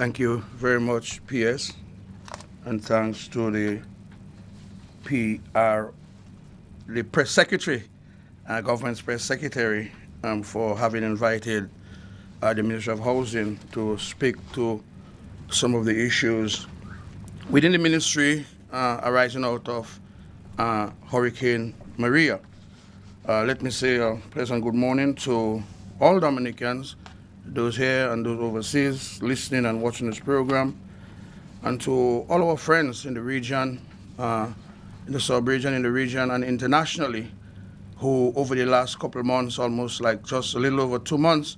Thank you very much, PS, and thanks to the PR, the press secretary, government's press secretary, for having invited the Minister of Housing to speak to some of the issues within the ministry arising out of Hurricane Maria. Let me say a pleasant good morning to all Dominicans, those here and those overseas listening and watching this program, and to all our friends in the region, in the sub-region, in the region, and internationally, who over the last couple of months, almost like just a little over 2 months,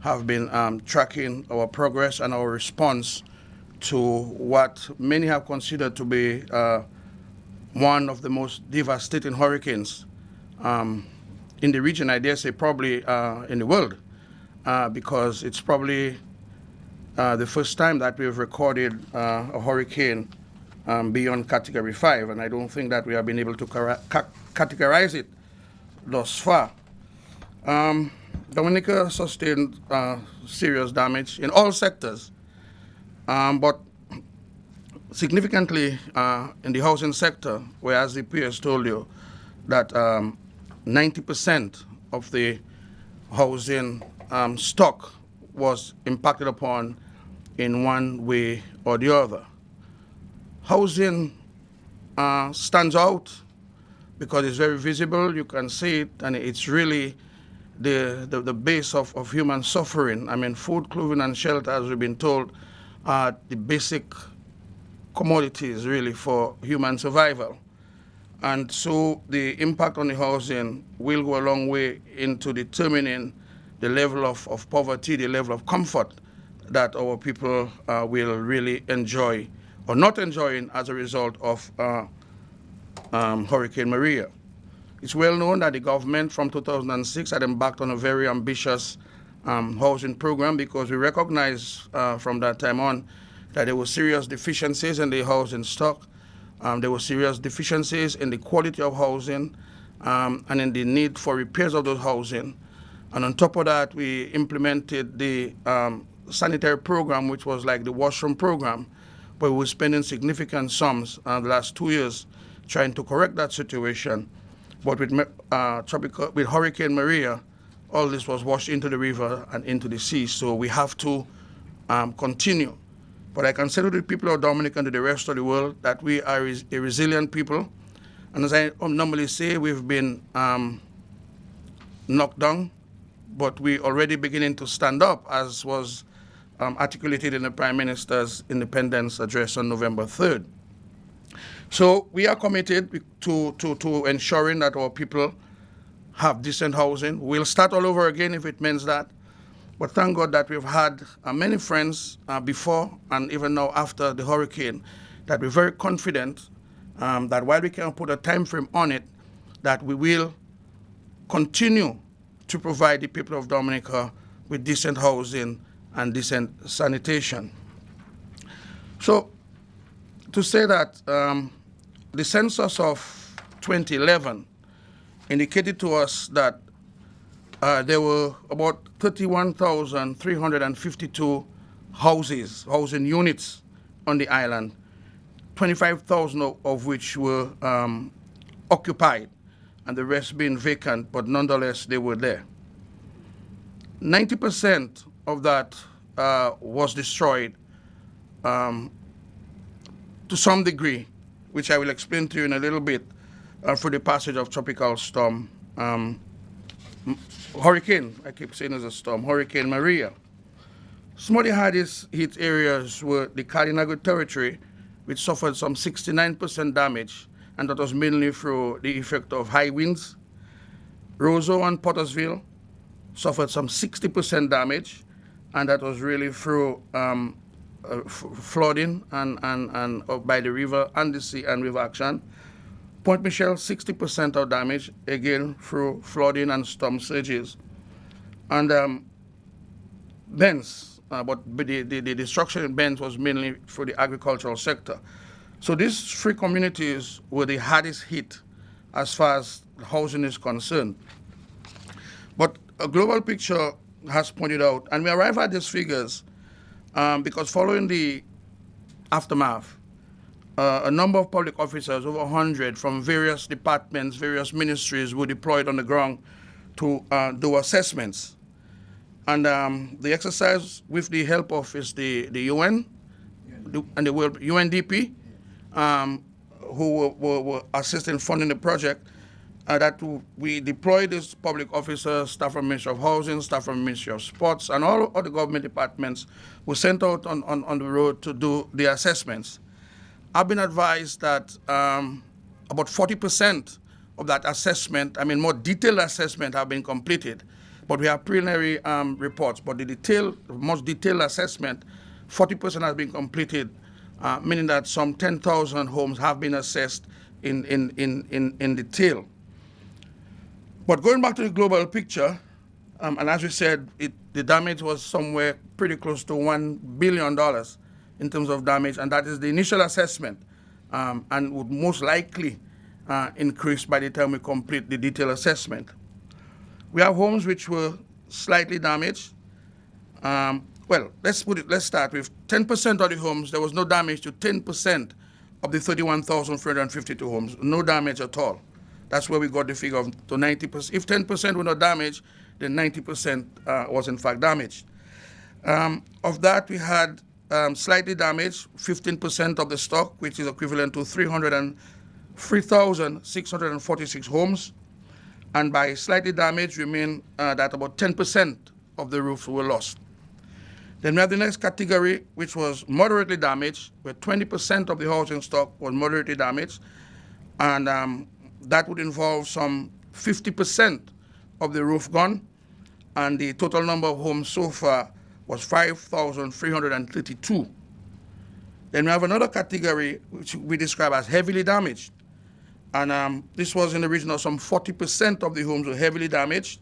have been tracking our progress and our response to what many have considered to be one of the most devastating hurricanes in the region, I dare say probably in the world, because it's probably the first time that we've recorded a hurricane beyond Category 5, and I don't think that we have been able to categorize it thus far. Dominica sustained serious damage in all sectors, but significantly in the housing sector, whereas the peers told you that 90% of the housing stock was impacted upon in one way or the other. Housing stands out because it's very visible, you can see it, and it's really the base of human suffering. I mean, food, clothing, and shelter, as we've been told, are the basic commodities really for human survival. And so the impact on the housing will go a long way into determining the level of poverty, the level of comfort that our people will really enjoy or not enjoying as a result of Hurricane Maria. It's well known that the government from 2006 had embarked on a very ambitious housing program, because we recognize from that time on that there were serious deficiencies in the housing stock. There were serious deficiencies in the quality of housing and in the need for repairs of those housing. And on top of that, we implemented the sanitary program, which was like the washroom program, where we were spending significant sums the last 2 years trying to correct that situation. But with Hurricane Maria, all this was washed into the river and into the sea, so we have to continue. But I can say to the people of Dominica and to the rest of the world that we are a resilient people. And as I normally say, we've been knocked down, but we're already beginning to stand up, as was articulated in the Prime Minister's Independence Address on November 3rd. So we are committed to ensuring that our people have decent housing. We'll start all over again if it means that. But thank God that we've had many friends before and even now after the hurricane, that we're very confident that while we can't put a time frame on it, that we will continue to provide the people of Dominica with decent housing and decent sanitation. So to say that the census of 2011 indicated to us that there were about 31,352 housing units on the island, 25,000 of which were occupied, and the rest being vacant, but nonetheless they were there. 90% of that was destroyed to some degree, which I will explain to you in a little bit through the passage of tropical storm hurricane, I keep saying it's a storm, Hurricane Maria. Some of the hardest hit areas were the Carinago territory, which suffered some 69% damage, and that was mainly through the effect of high winds. Roseau and Pottersville suffered some 60% damage, and that was really through flooding and by the river and the sea and river action. Point Michelle, 60% of damage, again through flooding and storm surges. And Benz, but the destruction in Benz was mainly for the agricultural sector. So these three communities were the hardest hit as far as housing is concerned. But a global picture has pointed out, and we arrive at these figures because following the aftermath, a number of public officers, over 100 from various departments, various ministries, were deployed on the ground to do assessments. And the exercise, with the help of the UN and the World UNDP, who were assisting funding the project, that we deployed these public officers, staff from Ministry of Housing, staff from Ministry of Sports, and all other government departments were sent out on the road to do the assessments. I've been advised that about 40% of that assessment, more detailed assessment, have been completed. But we have preliminary reports. But the most detailed assessment, 40% has been completed, meaning that some 10,000 homes have been assessed in detail. But going back to the global picture, and as we said, the damage was somewhere pretty close to $1 billion in terms of damage, and that is the initial assessment, and would most likely increase by the time we complete the detailed assessment. We have homes which were slightly damaged. Let's start with 10% of the homes. There was no damage to 10% of the 31,352 homes. No damage at all. That's where we got the figure of to 90%. If 10% were not damaged, then 90% was in fact damaged. Of that, we had slightly damaged 15% of the stock, which is equivalent to 303,646 homes. And by slightly damaged, we mean that about 10% of the roofs were lost. Then we have the next category, which was moderately damaged, where 20% of the housing stock was moderately damaged. And that would involve some 50% of the roof gone. And the total number of homes so far was 5,332. Then we have another category, which we describe as heavily damaged. And this was in the region of some 40% of the homes were heavily damaged,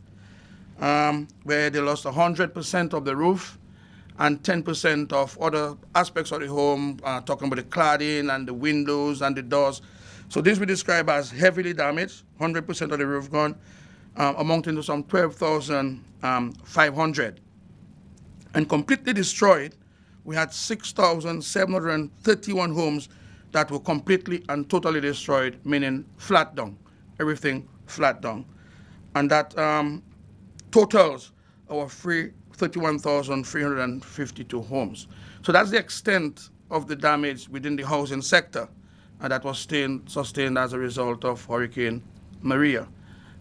where they lost 100% of the roof and 10% of other aspects of the home, talking about the cladding and the windows and the doors. So this we describe as heavily damaged, 100% of the roof gone, amounting to some 12,500. And completely destroyed, we had 6,731 homes that were completely and totally destroyed, meaning flat down, everything flat down. And that totals our 31,352 homes. So that's the extent of the damage within the housing sector that was sustained as a result of Hurricane Maria.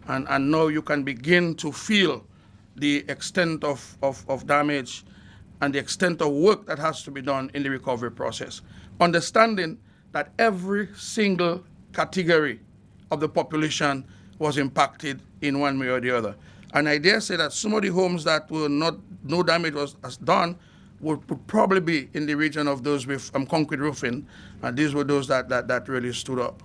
And now you can begin to feel the extent of damage and the extent of work that has to be done in the recovery process. Understanding that every single category of the population was impacted in one way or the other. And I dare say that some of the homes that were no damage was done would probably be in the region of those with concrete roofing. These were those that really stood up.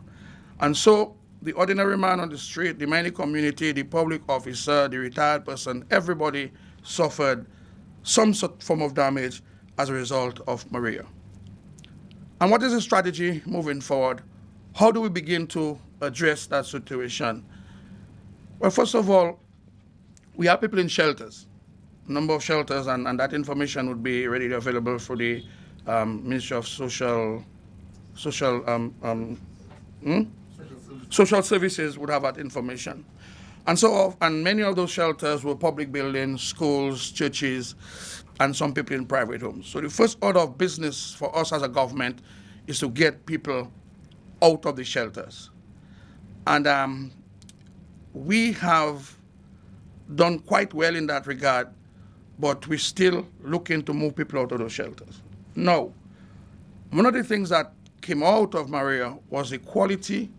And so the ordinary man on the street, the mining community, the public officer, the retired person, everybody suffered some form of damage as a result of Maria. And what is the strategy moving forward? How do we begin to address that situation? Well, first of all, we have people in shelters, a number of shelters, and that information would be readily available for the Ministry of Social Services would have that information. And many of those shelters were public buildings, schools, churches, and some people in private homes. So the first order of business for us as a government is to get people out of the shelters. And we have done quite well in that regard, but we're still looking to move people out of those shelters. Now, one of the things that came out of Maria was the quality,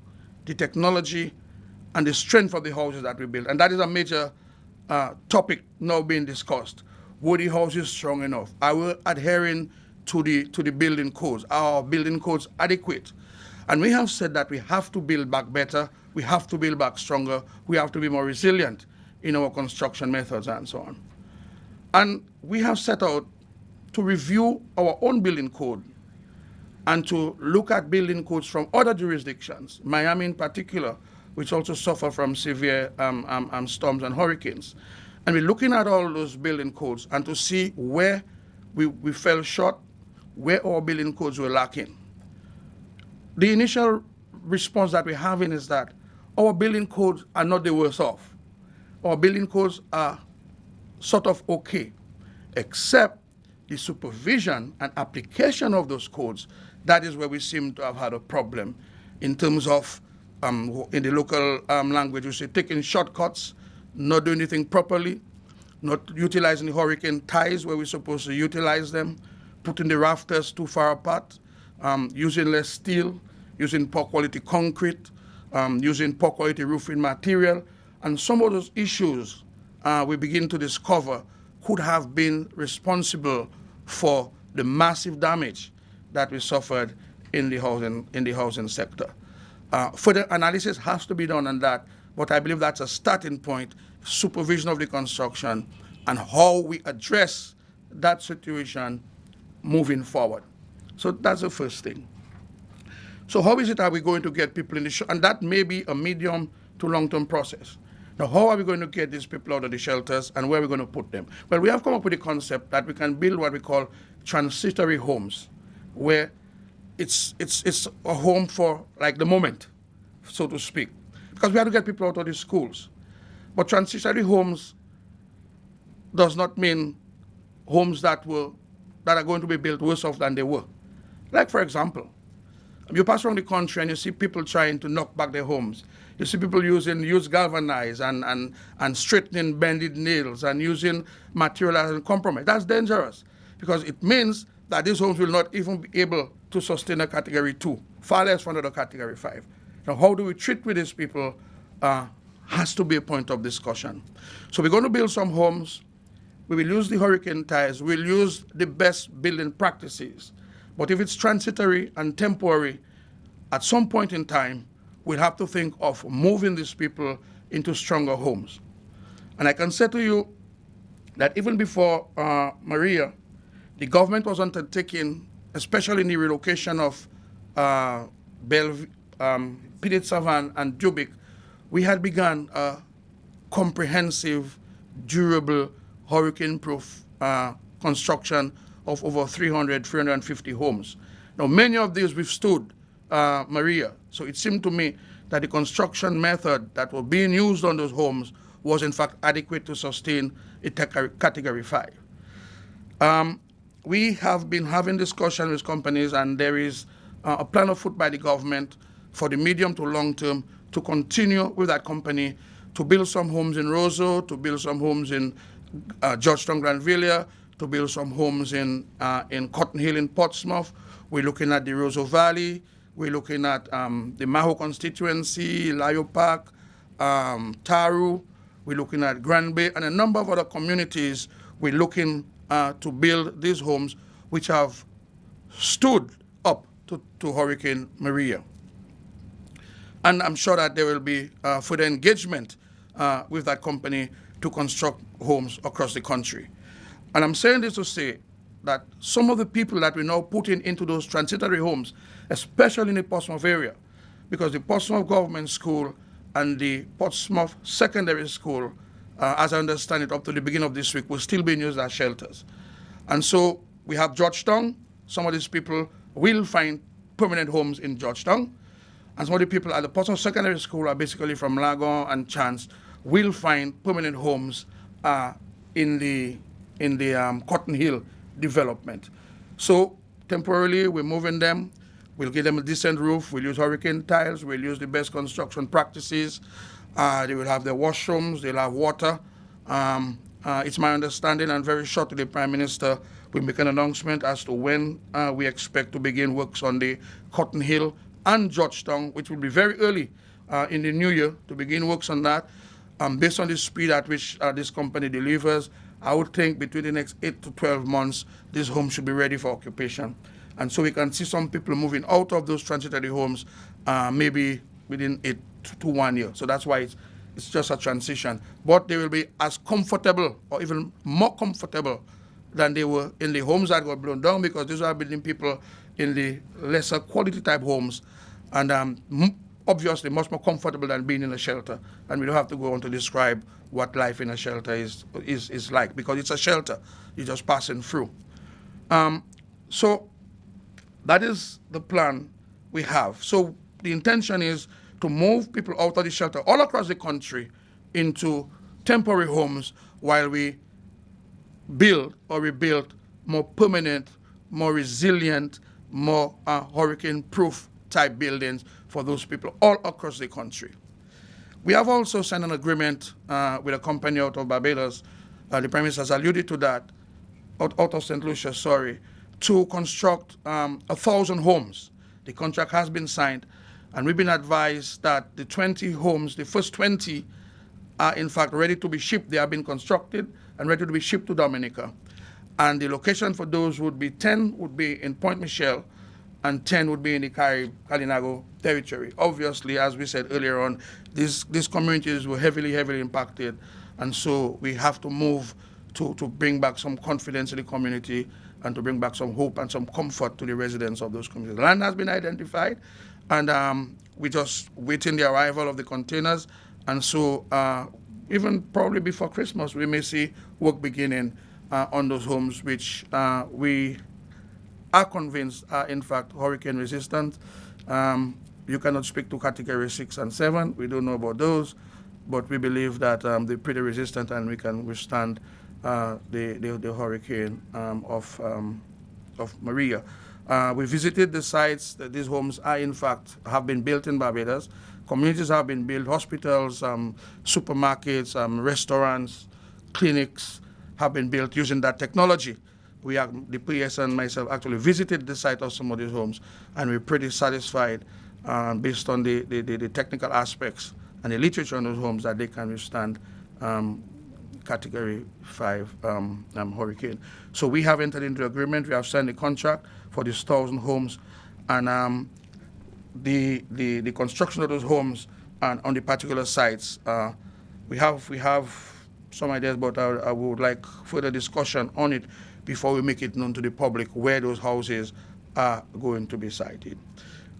the technology, and the strength of the houses that we built. And that is a major topic now being discussed. Were the houses strong enough? Are we adhering to the building codes? Are our building codes adequate? And we have said that we have to build back better, we have to build back stronger, we have to be more resilient in our construction methods and so on. And we have set out to review our own building code and to look at building codes from other jurisdictions, Miami in particular, which also suffer from severe storms and hurricanes. And we're looking at all those building codes and to see where we fell short where our building codes were lacking. The initial response that we're having is that our building codes are not the worst off. Our building codes are sort of okay, except the supervision and application of those codes. That is where we seem to have had a problem in terms of, in the local language, we say taking shortcuts, not doing anything properly, not utilizing the hurricane ties where we're supposed to utilize them, putting the rafters too far apart, using less steel, using poor quality concrete, using poor quality roofing material. And some of those issues we begin to discover could have been responsible for the massive damage that we suffered in the housing sector. Further analysis has to be done on that, but I believe that's a starting point, supervision of the construction and how we address that situation moving forward. So that's the first thing. So how is it are we going to get people in the and that may be a medium to long-term process. Now, how are we going to get these people out of the shelters and where are we going to put them? Well, we have come up with a concept that we can build what we call transitory homes, where it's a home for like the moment, so to speak, because we have to get people out of the schools. But transitory homes does not mean homes that are going to be built worse off than they were. Like, for example, you pass around the country and you see people trying to knock back their homes. You see people use galvanized and straightening bended nails and using material as a compromise. That's dangerous because it means that these homes will not even be able to sustain a category 2, far less from a category 5. Now, how do we treat with these people has to be a point of discussion. So we're going to build some homes. We will use the hurricane ties. We'll use the best building practices. But if it's transitory and temporary, at some point in time, we'll have to think of moving these people into stronger homes. And I can say to you that even before Maria, the government was undertaking, especially in the relocation of Pinet Savan and Dubik, we had begun a comprehensive, durable, hurricane-proof construction of over 350 homes. Now, many of these withstood Maria. So it seemed to me that the construction method that was being used on those homes was in fact adequate to sustain a category 5. We have been having discussions with companies, and there is a plan afoot by the government for the medium to long term to continue with that company to build some homes in Roseau, to build some homes in Georgetown, Granville, to build some homes in Cotton Hill in Portsmouth. We're looking at the Roseau Valley. We're looking at the Maho constituency, Layo Park, Taru. We're looking at Grand Bay and a number of other communities. We're looking to build these homes which have stood up to Hurricane Maria. And I'm sure that there will be further engagement with that company to construct homes across the country. And I'm saying this to say that some of the people that we're now putting into those transitory homes, especially in the Portsmouth area, because the Portsmouth Government School and the Portsmouth Secondary School, as I understand it, up to the beginning of this week, will still be used as shelters. And so we have Georgetown. Some of these people will find permanent homes in Georgetown. And some of the people at the Portsmouth Secondary School are basically from Lagon and Chance, will find permanent homes in the Cotton Hill development. So temporarily, we're moving them. We'll give them a decent roof. We'll use hurricane tiles. We'll use the best construction practices. They will have their washrooms. They'll have water. It's my understanding, and very shortly, the Prime Minister will make an announcement as to when we expect to begin works on the Cotton Hill and Georgetown, which will be very early in the new year to begin works on that. Based on the speed at which this company delivers, I would think between the next 8 to 12 months, this home should be ready for occupation. And so we can see some people moving out of those transitory homes maybe within 8 to 1 year. So that's why it's just a transition. But they will be as comfortable or even more comfortable than they were in the homes that got blown down, because these are building people in the lesser quality type homes, and obviously much more comfortable than being in a shelter. And we don't have to go on to describe what life in a shelter is like, because it's a shelter. You're just passing through. So that is the plan we have. So the intention is to move people out of the shelter all across the country into temporary homes while we build or rebuild more permanent, more resilient, more hurricane-proof type buildings for those people all across the country. We have also signed an agreement with a company out of Barbados, the Prime Minister has alluded to that, out of St. Lucia, sorry, to construct 1,000 homes. The contract has been signed, and we've been advised that the 20 homes, the first 20, are in fact ready to be shipped. They have been constructed and ready to be shipped to Dominica. And the location for those would be 10 would be in Point Michelle, and 10 would be in the Kalinago territory. Obviously, as we said earlier on, these communities were heavily impacted, and so we have to move to bring back some confidence in the community and to bring back some hope and some comfort to the residents of those communities. The land has been identified, and we're just waiting the arrival of the containers, and so even probably before Christmas, we may see work beginning on those homes, which we are convinced are in fact hurricane resistant. You cannot speak to category 6 and 7. We don't know about those, but we believe that they're pretty resistant and we can withstand the hurricane of Maria. We visited the sites that these homes are in fact have been built in Barbados. Communities have been built, hospitals, supermarkets, restaurants, clinics have been built using that technology. The PS and myself actually visited the site of some of these homes, and we're pretty satisfied based on the technical aspects and the literature on those homes that they can withstand Category 5 hurricane. So we have entered into agreement. We have signed a contract for these 1,000 homes, and the construction of those homes and on the particular sites, we have some ideas, but I would like further discussion on it before we make it known to the public where those houses are going to be sited.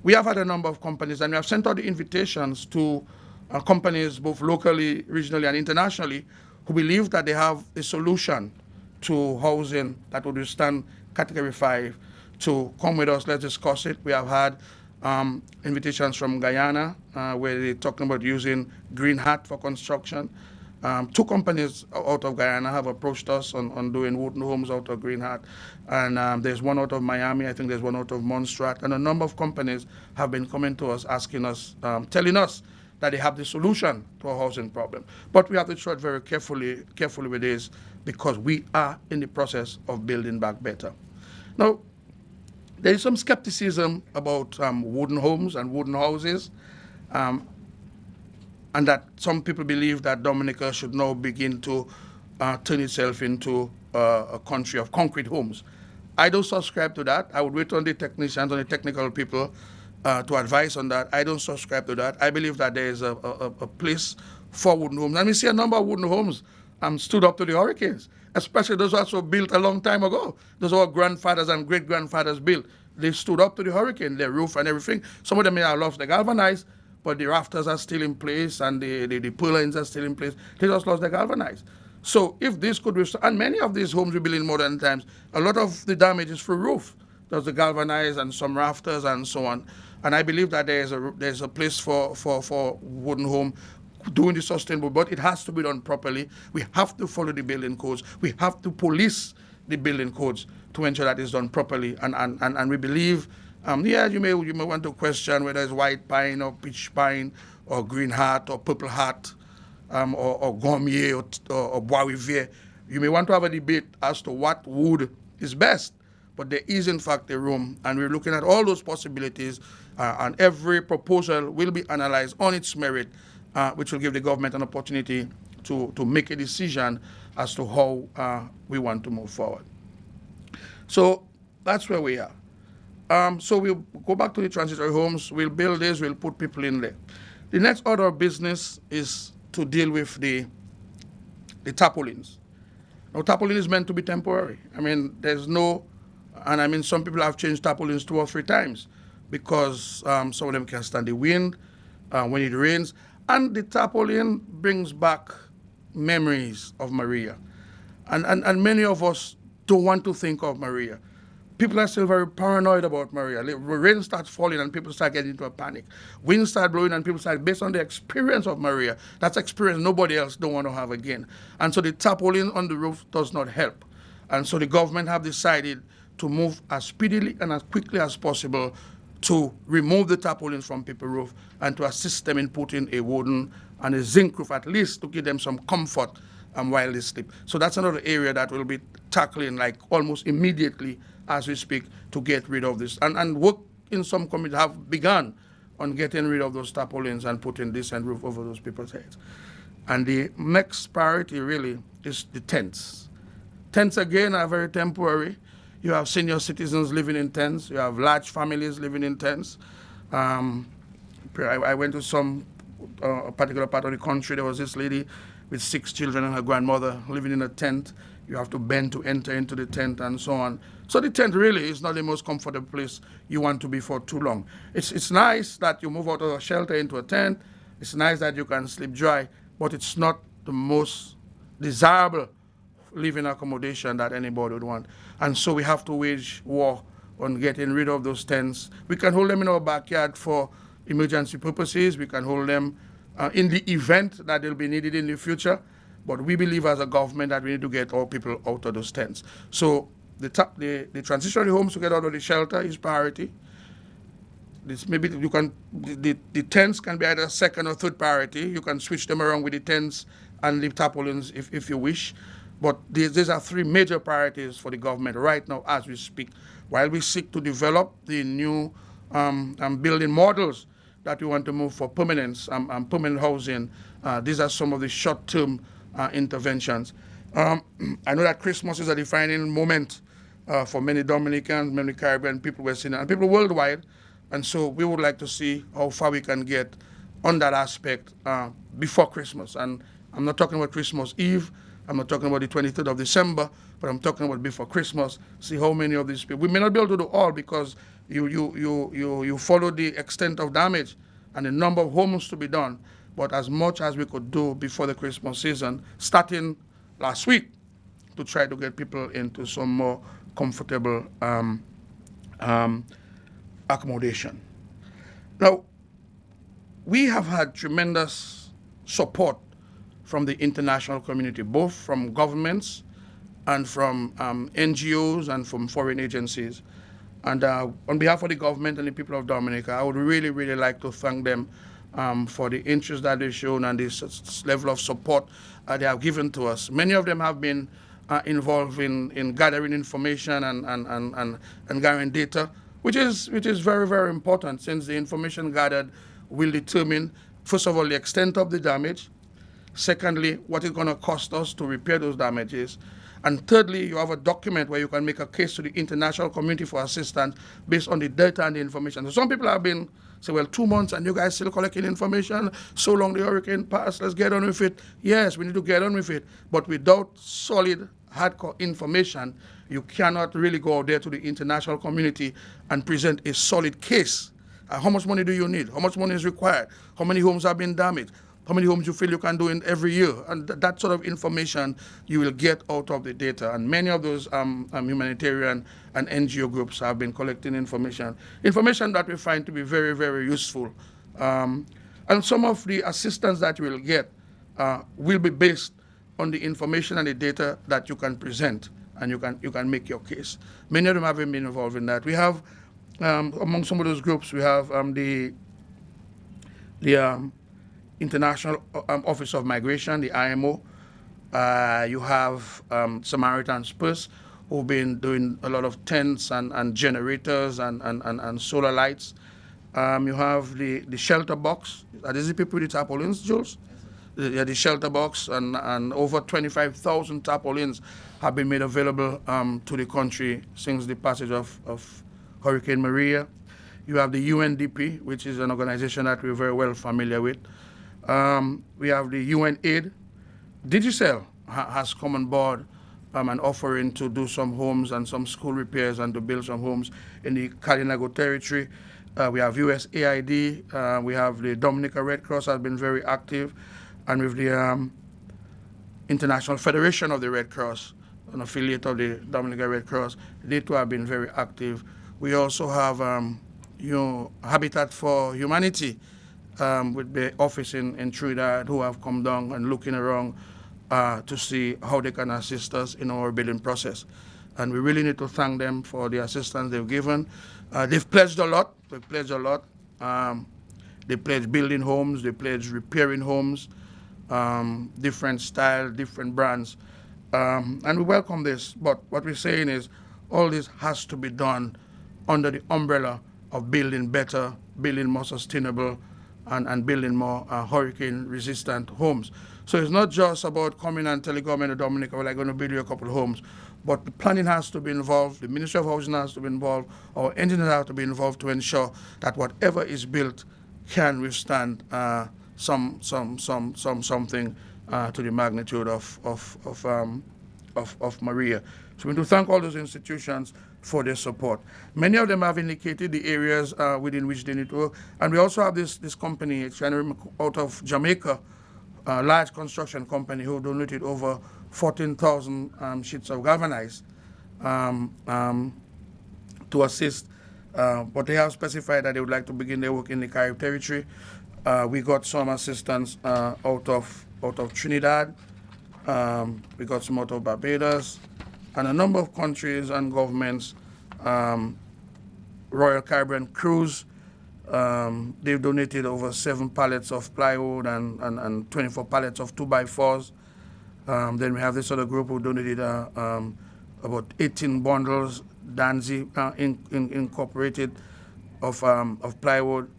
We have had a number of companies, and we have sent out the invitations to companies both locally, regionally, and internationally who believe that they have a solution to housing that would withstand Category 5 to come with us. Let's discuss it. We have had invitations from Guyana, where they're talking about using green hat for construction. 2 companies out of Guyana have approached us on doing wooden homes out of green hat. And there's one out of Miami, I think there's one out of Montserrat. And a number of companies have been coming to us, asking us, telling us that they have the solution to our housing problem. But we have to tread very carefully with this, because we are in the process of building back better. Now, there is some skepticism about wooden homes and wooden houses, and that some people believe that Dominica should now begin to turn itself into a country of concrete homes. I don't subscribe to that. I would wait on the technicians, on the technical people to advise on that. I don't subscribe to that. I believe that there is a place for wooden homes. And we see a number of wooden homes stood up to the hurricanes, especially those also built a long time ago. Those our grandfathers and great-grandfathers built. They stood up to the hurricane, their roof and everything. Some of them may have lost the galvanized, but the rafters are still in place and the purlines are still in place. They just lost the galvanized. So if this could withstand, and many of these homes we build in modern times, a lot of the damage is for roof. There's the galvanized and some rafters and so on. And I believe that there's a place for wooden home doing the sustainable, but it has to be done properly. We have to follow the building codes. We have to police the building codes to ensure that it's done properly. And we believe, you may want to question whether it's white pine or peach pine or green hat or purple hat or gommier or bois riviere. You may want to have a debate as to what wood is best, but there is in fact a room, and we're looking at all those possibilities, and every proposal will be analyzed on its merit, which will give the government an opportunity to make a decision as to how we want to move forward. So that's where we are. So we'll go back to the transitory homes. We'll build this. We'll put people in there. The next order of business is to deal with the tarpaulins. Now, tarpaulin is meant to be temporary. I mean, some people have changed tarpaulins 2 or 3 times because some of them can stand the wind when it rains. And the tarpaulin brings back memories of Maria. And many of us don't want to think of Maria. People are still very paranoid about Maria. Rain starts falling and people start getting into a panic. Wind start blowing and people start, based on the experience of Maria, that's experience nobody else don't want to have again. And so the tarpaulin on the roof does not help. And so the government have decided to move as speedily and as quickly as possible to remove the tarpaulins from people's roof and to assist them in putting a wooden and a zinc roof, at least to give them some comfort while they sleep. So that's another area that we'll be tackling like almost immediately as we speak to get rid of this. And work in some communities have begun on getting rid of those tarpaulins and putting decent roof over those people's heads. And the next priority really is the tents. Tents again are very temporary. You have senior citizens living in tents. You have large families living in tents. I went to some particular part of the country. There was this lady with 6 children and her grandmother living in a tent. You have to bend to enter into the tent and so on. So the tent really is not the most comfortable place you want to be for too long. It's nice that you move out of a shelter into a tent. It's nice that you can sleep dry, but it's not the most desirable living accommodation that anybody would want. And so we have to wage war on getting rid of those tents. We can hold them in our backyard for emergency purposes. We can hold them in the event that they'll be needed in the future. But we believe as a government that we need to get all people out of those tents. So the transitionary homes to get out of the shelter is priority. This maybe you can the tents can be either second or third priority. You can switch them around with the tents and leave tarpaulins if you wish. But these are 3 major priorities for the government right now as we speak, while we seek to develop the new building models that we want to move for permanence and permanent housing. These are some of the short-term interventions. I know that Christmas is a defining moment for many Dominicans, many Caribbean people West Indian, and people worldwide. And so we would like to see how far we can get on that aspect before Christmas. And I'm not talking about Christmas Eve. I'm not talking about the 23rd of December, but I'm talking about before Christmas. See how many of these people. We may not be able to do all because you follow the extent of damage and the number of homes to be done. But as much as we could do before the Christmas season, starting last week, to try to get people into some more comfortable accommodation. Now, we have had tremendous support from the international community, both from governments and from NGOs and from foreign agencies. And on behalf of the government and the people of Dominica, I would really, really like to thank them for the interest that they've shown and this level of support they have given to us. Many of them have been involved in gathering information and gathering data, which is very, very important, since the information gathered will determine, first of all, the extent of the damage. Secondly, what it's going to cost us to repair those damages. And thirdly, you have a document where you can make a case to the international community for assistance based on the data and the information. So some people have been say, well, 2 months and you guys still collecting information, so long the hurricane passed, let's get on with it. Yes, we need to get on with it. But without solid, hardcore information, you cannot really go out there to the international community and present a solid case. How much money do you need? How much money is required? How many homes have been damaged? How many homes you feel you can do in every year? And that sort of information you will get out of the data. And many of those humanitarian and NGO groups have been collecting information that we find to be very, very useful. And some of the assistance that you will get will be based on the information and the data that you can present, and you can make your case. Many of them haven't been involved in that. We have, among some of those groups, we have the International Office of Migration, the IMO. You have Samaritan's Purse, who've been doing a lot of tents and generators and solar lights. You have the shelter box. Are these the people with the tarpaulins, Jules? Yeah, the shelter box, and over 25,000 tarpaulins have been made available to the country since the passage of Hurricane Maria. You have the UNDP, which is an organization that we're very well familiar with. We have the UN Aid. Digicel has come on board and offering to do some homes and some school repairs and to build some homes in the Kalinago territory. We have USAID. We have the Dominica Red Cross has been very active. And with the International Federation of the Red Cross, an affiliate of the Dominica Red Cross. They too have been very active. We also have, Habitat for Humanity with the office in Trinidad, who have come down and looking around to see how they can assist us in our building process. And we really need to thank them for the assistance they've given. They've pledged a lot. They pledged building homes. They pledged repairing homes, different style, different brands. And we welcome this. But what we're saying is all this has to be done under the umbrella of building better, building more sustainable, and building more hurricane-resistant homes. So it's not just about coming and telling government of Dominica, well, I'm going to build you a couple of homes, but the planning has to be involved, the Ministry of Housing has to be involved, our engineers have to be involved to ensure that whatever is built can withstand something to the magnitude of Maria. So we need to thank all those institutions for their support. Many of them have indicated the areas within which they need to work. And we also have this company, it's out of Jamaica, a large construction company who donated over 14,000 sheets of galvanized to assist. But they have specified that they would like to begin their work in the Caribbean territory. We got some assistance out of Trinidad. We got some out of Barbados, and a number of countries and governments. Royal Caribbean Cruise, they've donated over 7 pallets of plywood and 24 pallets of 2x4s. Then we have this other group who donated about 18 bundles, Danzi Incorporated, of plywood.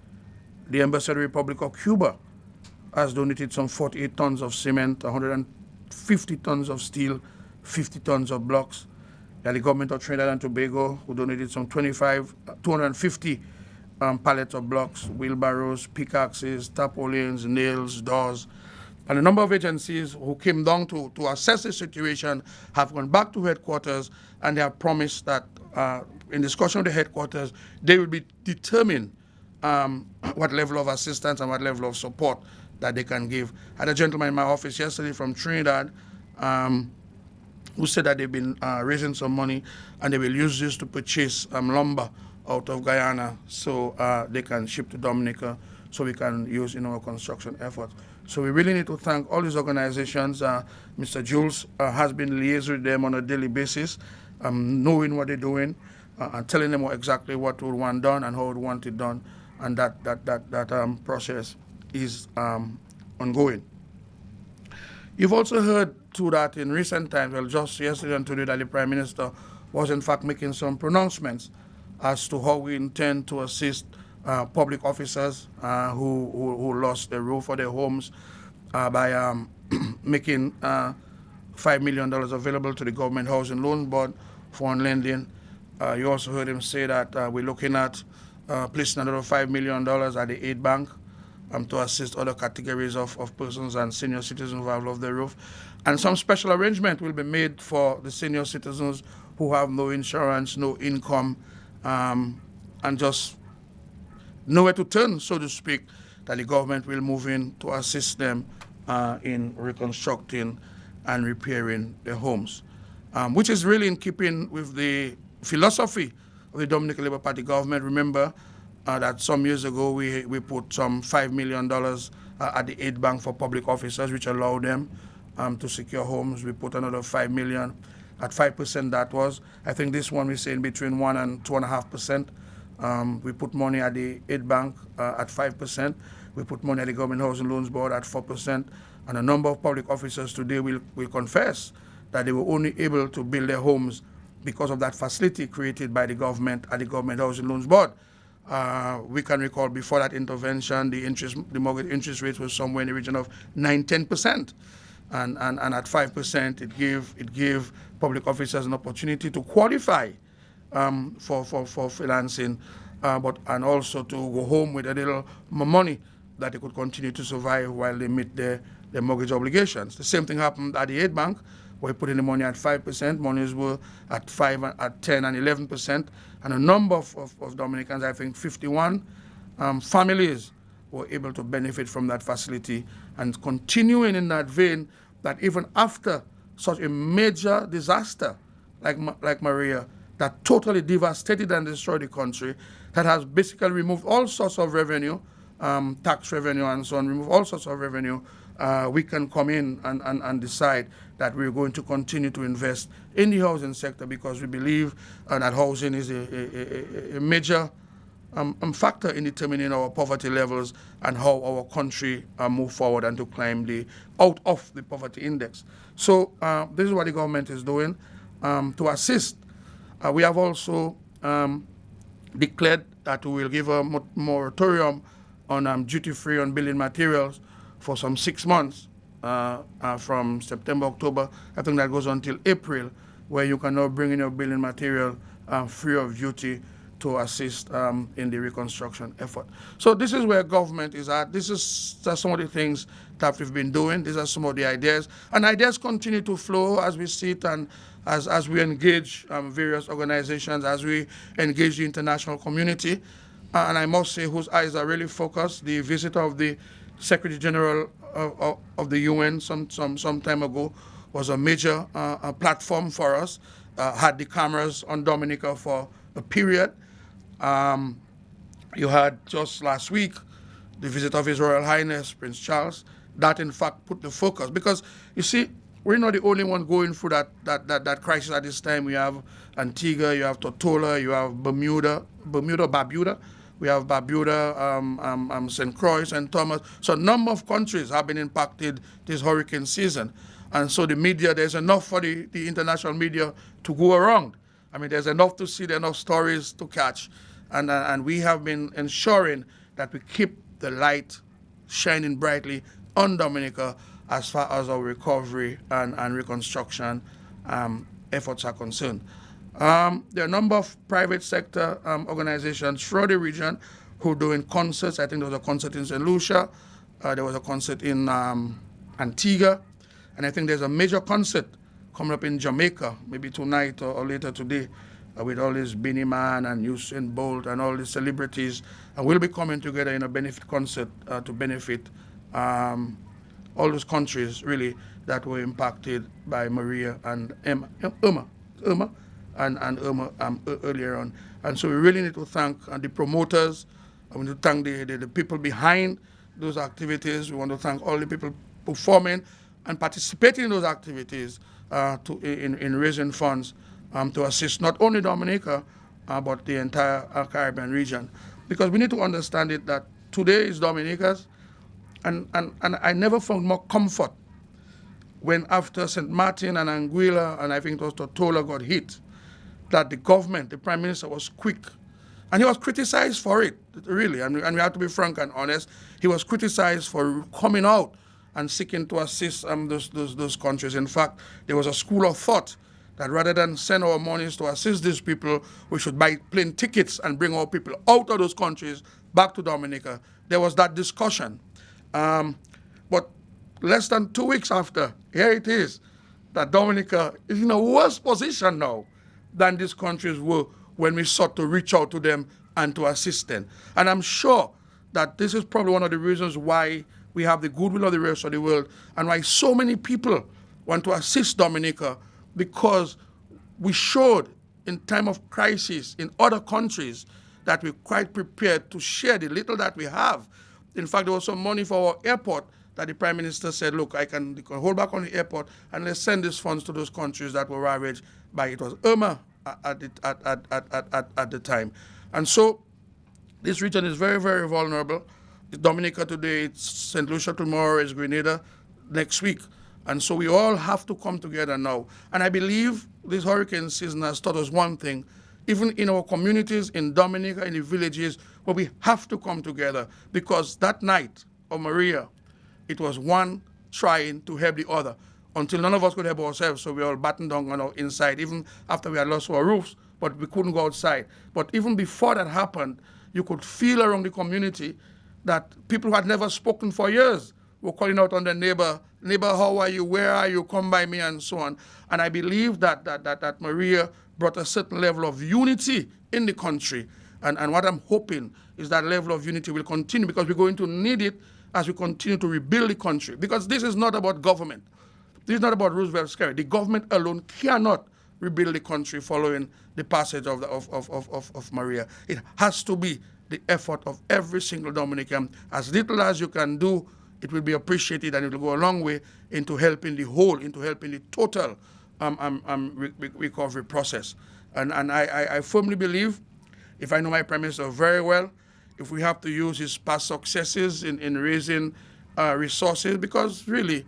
The Embassy of the Republic of Cuba has donated some 48 tons of cement, 150 tons of steel, 50 tons of blocks. The government of Trinidad and Tobago, who donated some 250 pallets of blocks, wheelbarrows, pickaxes, tarpaulins, nails, doors. And a number of agencies who came down to assess the situation have gone back to headquarters, and they have promised that in discussion with the headquarters, they will be determined what level of assistance and what level of support that they can give. I had a gentleman in my office yesterday from Trinidad who said that they've been raising some money and they will use this to purchase lumber out of Guyana so they can ship to Dominica so we can use in our construction efforts. So we really need to thank all these organizations. Mr. Jules has been liaising with them on a daily basis, knowing what they're doing and telling them exactly what we want done and how we want it done, and that process is ongoing. You've also heard too that in recent times, well, just yesterday and today, that the Prime Minister was in fact making some pronouncements as to how we intend to assist public officers who lost their roof or their homes by making $5 million available to the Government Housing Loan Board for lending. You also heard him say that we're looking at placing another $5 million at the aid bank to assist other categories of persons and senior citizens who have lost their roof. And some special arrangement will be made for the senior citizens who have no insurance, no income, and just nowhere to turn, so to speak, that the government will move in to assist them in reconstructing and repairing their homes, which is really in keeping with the philosophy of the Dominican Labour Party government. Remember that some years ago we put some $5 million at the aid bank for public officers, which allowed them to secure homes. We put another $5 million at 5%. That was, I think this one we're saying between 1 and 2.5%. We put money at the aid bank at 5%. We put money at the Government Housing Loans Board at 4%. And a number of public officers today will confess that they were only able to build their homes because of that facility created by the government at the Government Housing Loans Board. We can recall before that intervention, the mortgage interest rate was somewhere in the region of 9-10%. And at 5%, it gave public officers an opportunity to qualify for financing, and also to go home with a little more money that they could continue to survive while they meet their mortgage obligations. The same thing happened at the aid bank, where we put in the money at 5%, monies were at 5, at 10 and 11%, and a number of Dominicans, I think 51 families were able to benefit from that facility, and continuing in that vein, that even after such a major disaster like Maria that totally devastated and destroyed the country, that has basically removed all sorts of revenue, tax revenue and so on, remove all sorts of revenue, we can come in and decide that we're going to continue to invest in the housing sector because we believe that housing is a major factor in determining our poverty levels and how our country move forward and to climb out of the poverty index. So this is what the government is doing to assist. We have also declared that we will give a moratorium on duty-free on building materials for some 6 months from September, October. I think that goes until April, where you can now bring in your building material free of duty to assist in the reconstruction effort. So this is where government is at. This is some of the things that we've been doing. These are some of the ideas. And ideas continue to flow as we sit and as we engage various organizations, as we engage the international community. And I must say, whose eyes are really focused, the visit of the Secretary General of the UN some time ago was a major platform for us. Had the cameras on Dominica for a period. You had just last week the visit of His Royal Highness Prince Charles. That in fact put the focus, because you see, we're not the only one going through that crisis at this time. We have Antigua, you have Tortola, you have Barbuda. We have Barbuda, St. Croix, and Thomas. So a number of countries have been impacted this hurricane season. And so the media, there's enough for the international media to go around. I mean, there's enough to see, there's enough stories to catch. And we have been ensuring that we keep the light shining brightly on Dominica as far as our recovery and reconstruction efforts are concerned. There are a number of private sector organizations throughout the region who are doing concerts. I think there was a concert in St. Lucia. There was a concert in Antigua. And I think there's a major concert coming up in Jamaica, maybe tonight or later today, with all this Beanie Man and Usain Bolt and all these celebrities. And we'll be coming together in a benefit concert to benefit all those countries, really, that were impacted by Maria and Irma earlier on. And so we really need to thank the promoters. We need to thank the people behind those activities. We want to thank all the people performing and participating in those activities in raising funds to assist not only Dominica, but the entire Caribbean region. Because we need to understand it that today is Dominica's, and I never found more comfort when after St. Martin and Anguilla, and I think it was Tortola got hit, that the government, the Prime Minister was quick. And he was criticized for it, really, and we have to be frank and honest. He was criticized for coming out and seeking to assist those countries. In fact, there was a school of thought that rather than send our monies to assist these people, we should buy plane tickets and bring our people out of those countries back to Dominica. There was that discussion. But less than 2 weeks after, here it is, that Dominica is in a worse position now than these countries were when we sought to reach out to them and to assist them. And I'm sure that this is probably one of the reasons why we have the goodwill of the rest of the world and why so many people want to assist Dominica, because we showed in time of crisis in other countries that we're quite prepared to share the little that we have. In fact, there was some money for our airport that the Prime Minister said, look, you can hold back on the airport and let's send these funds to those countries that were ravaged by, it was Irma at the time. And so this region is very, very vulnerable. It's Dominica today, it's St. Lucia tomorrow, it's Grenada next week. And so we all have to come together now. And I believe this hurricane season has taught us one thing, even in our communities, in Dominica, in the villages, where we have to come together, because that night of Maria, it was one trying to help the other until none of us could help ourselves. So we all battened down on our inside, even after we had lost our roofs, but we couldn't go outside. But even before that happened, you could feel around the community that people who had never spoken for years were calling out on their neighbor, how are you, where are you, come by me, and so on. And I believe that Maria brought a certain level of unity in the country. And what I'm hoping is that level of unity will continue, because we're going to need it as we continue to rebuild the country. Because this is not about government. This is not about Roosevelt's carry. The government alone cannot rebuild the country following the passage of Maria. It has to be the effort of every single Dominican. As little as you can do, it will be appreciated, and it will go a long way into helping the whole, into helping the total recovery process. And I firmly believe, if I know my Prime Minister very well, if we have to use his past successes in raising resources, because really,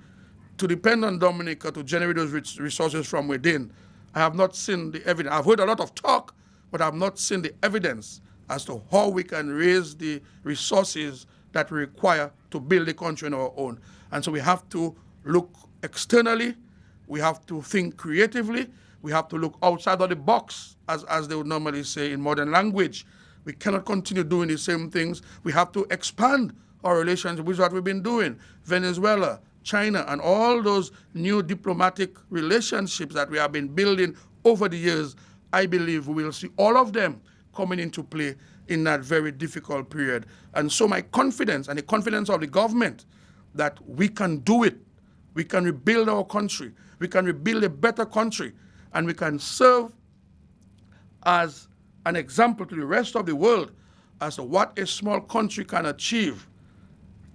to depend on Dominica to generate those resources from within, I have not seen the evidence. I've heard a lot of talk, but I've not seen the evidence as to how we can raise the resources that we require to build the country on our own. And so we have to look externally, we have to think creatively, we have to look outside of the box, as they would normally say in modern language. We cannot continue doing the same things. We have to expand our relations, which is what we've been doing. Venezuela, China, and all those new diplomatic relationships that we have been building over the years, I believe we will see all of them coming into play in that very difficult period. And so my confidence and the confidence of the government that we can do it, we can rebuild our country, we can rebuild a better country, and we can serve as an example to the rest of the world as to what a small country can achieve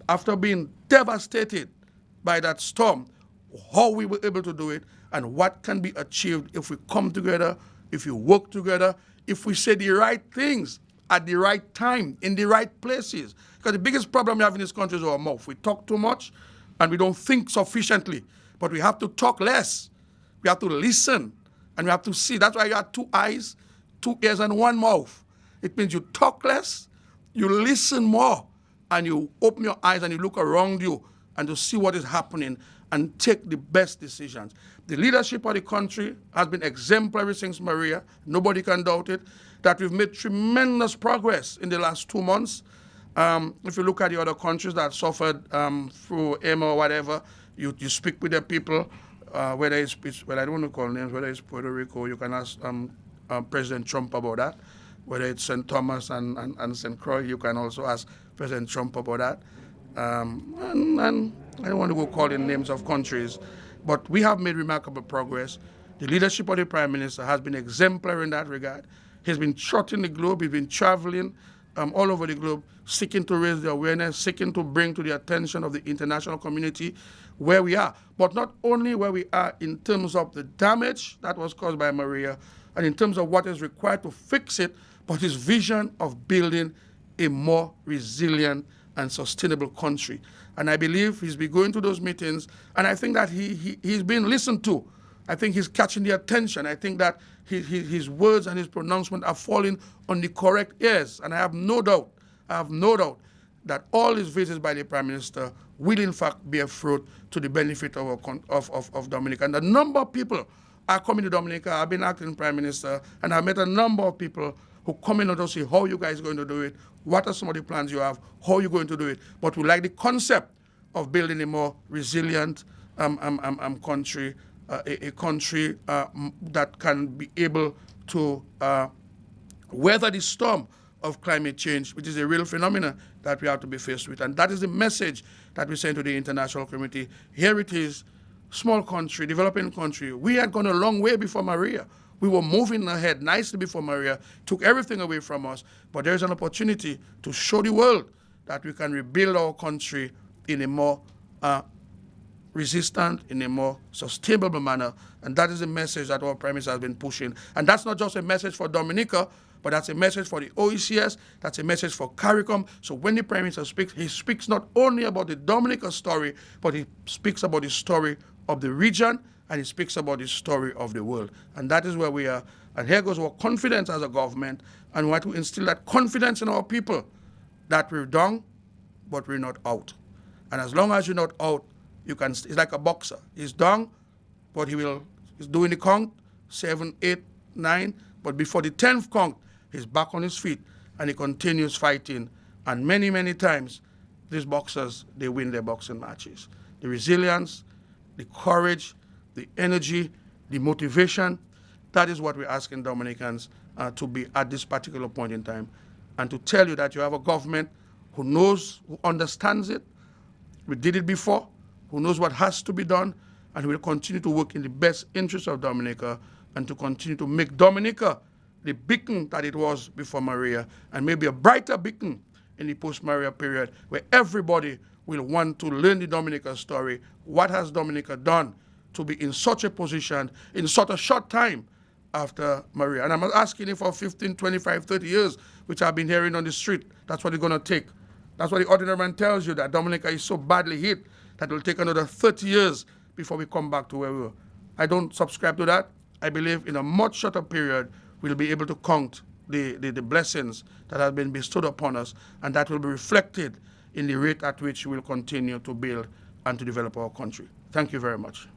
after being devastated by that storm, how we were able to do it, and what can be achieved if we come together, if we work together, if we say the right things at the right time, in the right places. Because the biggest problem we have in this country is our mouth. We talk too much and we don't think sufficiently. But we have to talk less. We have to listen and we have to see. That's why you have 2 eyes, 2 ears, and 1 mouth. It means you talk less, you listen more, and you open your eyes and you look around you and to see what is happening and take the best decisions. The leadership of the country has been exemplary since Maria. Nobody can doubt it. That we've made tremendous progress in the last 2 months. If you look at the other countries that suffered through Emma or whatever, you speak with the people, whether it's, well, I don't want to call names, whether it's Puerto Rico, you can ask President Trump about that. Whether it's St. Thomas and St. Croix, you can also ask President Trump about that. And I don't want to go calling names of countries, but we have made remarkable progress. The leadership of the Prime Minister has been exemplary in that regard. He's been trotting the globe, he's been traveling all over the globe, seeking to raise the awareness, seeking to bring to the attention of the international community where we are. But not only where we are in terms of the damage that was caused by Maria, and in terms of what is required to fix it, but his vision of building a more resilient and sustainable country. And I believe he's been going to those meetings, and I think that he's being listened to. I think he's catching the attention. I think that his words and his pronouncement are falling on the correct ears. And I have no doubt that all his visits by the Prime Minister will in fact bear fruit to the benefit of Dominica. And a number of people are coming to Dominica. I've been acting Prime Minister, and I've met a number of people who come in to see how you guys are going to do it, what are some of the plans you have, how you're going to do it. But we like the concept of building a more resilient country, a country that can be able to weather the storm of climate change, which is a real phenomenon that we have to be faced with. And that is the message that we send to the international community. Here it is, small country, developing country. We had gone a long way before Maria. We were moving ahead nicely before Maria, took everything away from us. But there's an opportunity to show the world that we can rebuild our country in a more resistant, in a more sustainable manner. And that is the message that our Prime Minister has been pushing. And that's not just a message for Dominica, but that's a message for the OECS, that's a message for CARICOM. So when the Prime Minister speaks, he speaks not only about the Dominica story, but he speaks about the story of the region, and he speaks about the story of the world. And that is where we are. And here goes our confidence as a government, and we want to instill that confidence in our people that we're down, but we're not out. And as long as you're not out, you can. It's like a boxer. He's down, but he's doing the count, 7, 8, 9, but before the 10th count, he's back on his feet, and he continues fighting. And many, many times, these boxers, they win their boxing matches. The resilience, the courage, the energy, the motivation, that is what we're asking Dominicans to be at this particular point in time. And to tell you that you have a government who knows, who understands it. We did it before, who knows what has to be done, and we'll continue to work in the best interest of Dominica and to continue to make Dominica the beacon that it was before Maria, and maybe a brighter beacon in the post-Maria period, where everybody will want to learn the Dominica story. What has Dominica done to be in such a position in such a short time after Maria? And I'm not asking it for 15, 25, 30 years, which I've been hearing on the street. That's what it's going to take. That's what the ordinary man tells you, that Dominica is so badly hit that it will take another 30 years before we come back to where we were. I don't subscribe to that. I believe in a much shorter period, we'll be able to count the blessings that have been bestowed upon us, and that will be reflected in the rate at which we'll continue to build and to develop our country. Thank you very much.